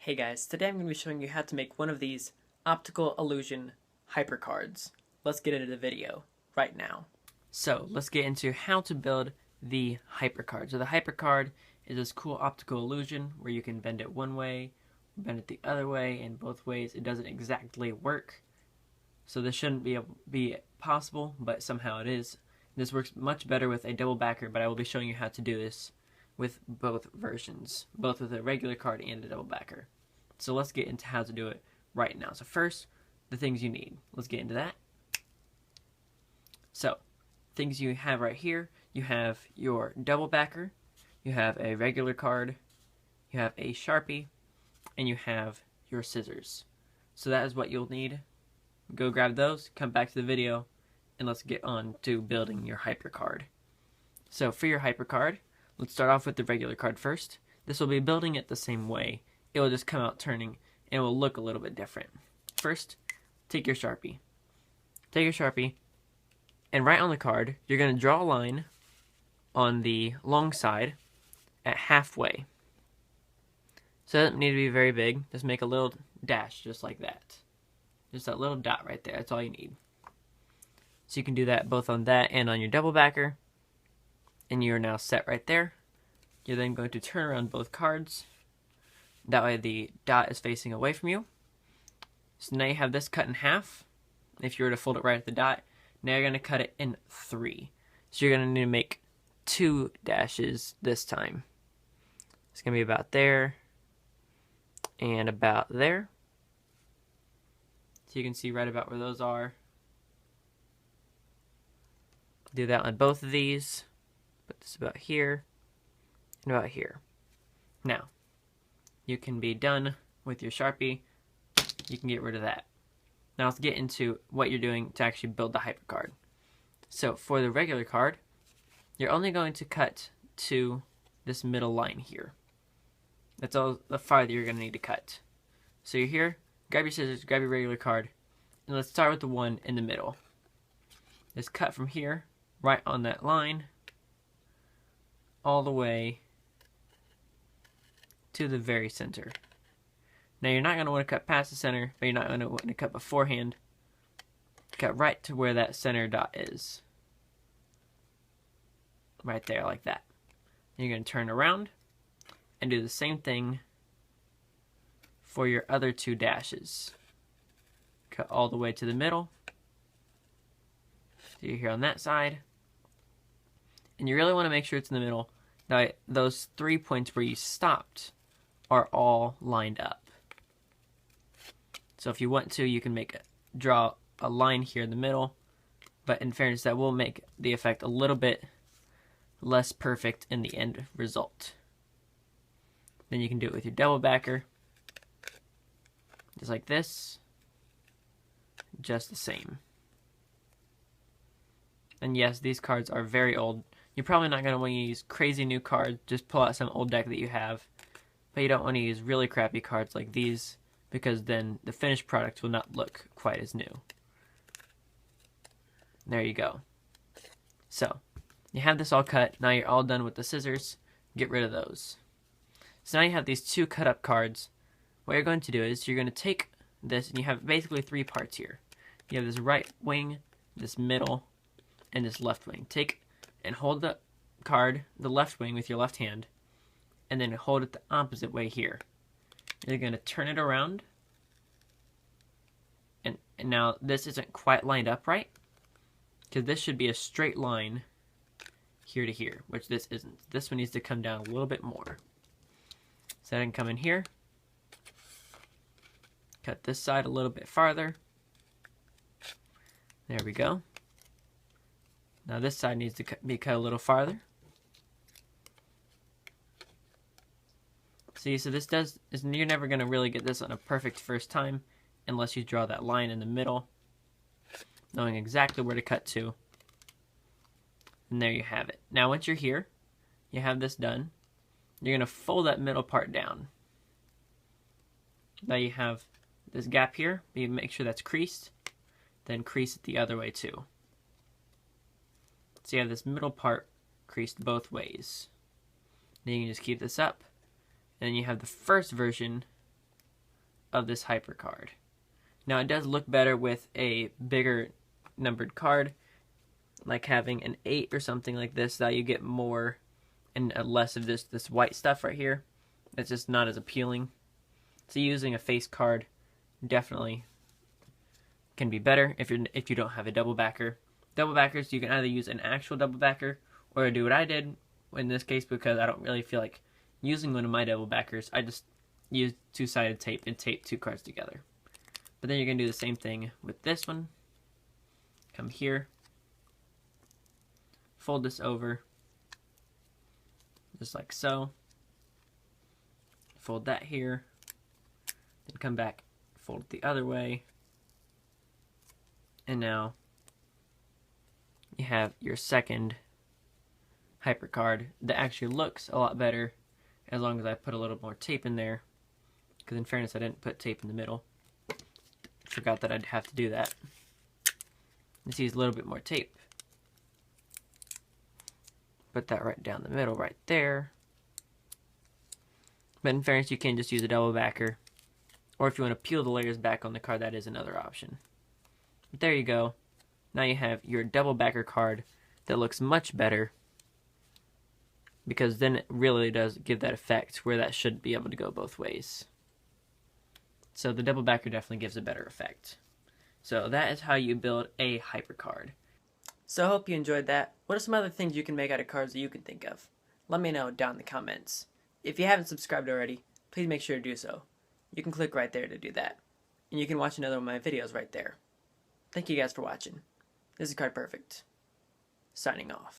Hey guys, today I'm going to be showing you how to make one of these optical illusion hypercards. Let's get into the video right now. So let's get into how to build the hypercard. So the hypercard is this cool optical illusion where you can bend it one way, bend it the other way, and both ways it doesn't exactly work. So this shouldn't be possible, but somehow it is. This works much better with a double backer, but I will be showing you how to do this with both versions, both with a regular card and a double backer. So let's get into how to do it right now. So first, the things you need. Let's get into that. So, things you have right here, you have your double backer, you have a regular card, you have a Sharpie, and you have your scissors. So that is what you'll need. Go grab those, come back to the video, and let's get on to building your hypercard. So for your hypercard, let's start off with the regular card first. This will be building it the same way. It will just come out turning, and it will look a little bit different. First, take your Sharpie. And right on the card, you're going to draw a line on the long side at halfway. So it doesn't need to be very big. Just make a little dash just like that. Just that little dot right there. That's all you need. So you can do that both on that and on your double backer. And you are now set right there. You're then going to turn around both cards. That way the dot is facing away from you. So now you have this cut in half. If you were to fold it right at the dot, now you're going to cut it in 3. So you're going to need to make 2 dashes this time. It's going to be about there and about there. So you can see right about where those are. Do that on both of these. Put this about here and about here. Now, you can be done with your Sharpie. You can get rid of that. Now let's get into what you're doing to actually build the hypercard. So for the regular card, you're only going to cut to this middle line here. That's all the farther you're going to need to cut. So you're here, grab your scissors, grab your regular card, and let's start with the one in the middle. Just cut from here, right on that line, all the way to the very center. Now you're not going to want to cut past the center, but you're not going to want to cut beforehand. Cut right to where that center dot is. Right there, like that. Then you're going to turn around and do the same thing for your other 2 dashes. Cut all the way to the middle. So you're here on that side. And you really want to make sure it's in the middle. Now, those 3 points where you stopped are all lined up. So if you want to, you can draw a line here in the middle, but in fairness, that will make the effect a little bit less perfect in the end result. Then you can do it with your double backer, just like this, just the same. And yes, these cards are very old. You're probably not going to want to use crazy new cards. Just pull out some old deck that you have. But you don't want to use really crappy cards like these, because then the finished product will not look quite as new. There you go. So, you have this all cut. Now you're all done with the scissors. Get rid of those. So now you have these 2 cut up cards. What you're going to do is you're going to take this, and you have basically 3 parts here. You have this right wing, this middle, and this left wing. Take and hold the card, the left wing, with your left hand, and then hold it the opposite way here. You're going to turn it around, and now this isn't quite lined up right, because this should be a straight line here to here, which this isn't. This one needs to come down a little bit more. So I can come in here, cut this side a little bit farther. There we go. Now this side needs to be cut a little farther. See, so you're never going to really get this on a perfect first time unless you draw that line in the middle, knowing exactly where to cut to. And there you have it. Now once you're here, you have this done, you're going to fold that middle part down. Now you have this gap here, you make sure that's creased, then crease it the other way too. So you have this middle part creased both ways. Then you can just keep this up. And then you have the first version of this Hypercard. Now it does look better with a bigger numbered card, like having an 8 or something like this, that you get more and less of this white stuff right here. It's just not as appealing. So using a face card definitely can be better if you don't have a double backer. Double backers, you can either use an actual double backer or do what I did in this case, because I don't really feel like using one of my double backers. I just use two-sided tape and tape two cards together. But then you're going to do the same thing with this one. Come here, fold this over, just like so. Fold that here, then come back, fold it the other way, and now you have your second Hypercard that actually looks a lot better as long as I put a little more tape in there, because in fairness I didn't put tape in the middle. Forgot that I'd have to do that. Let's use a little bit more tape. Put that right down the middle right there. But in fairness, you can just use a double backer, or if you want to peel the layers back on the card, that is another option. But there you go. Now you have your double backer card that looks much better, because then it really does give that effect where that should be able to go both ways. So the double backer definitely gives a better effect. So that is how you build a Hypercard. So I hope you enjoyed that. What are some other things you can make out of cards that you can think of? Let me know down in the comments. If you haven't subscribed already, please make sure to do so. You can click right there to do that. And you can watch another one of my videos right there. Thank you guys for watching. This is Card Perfect, signing off.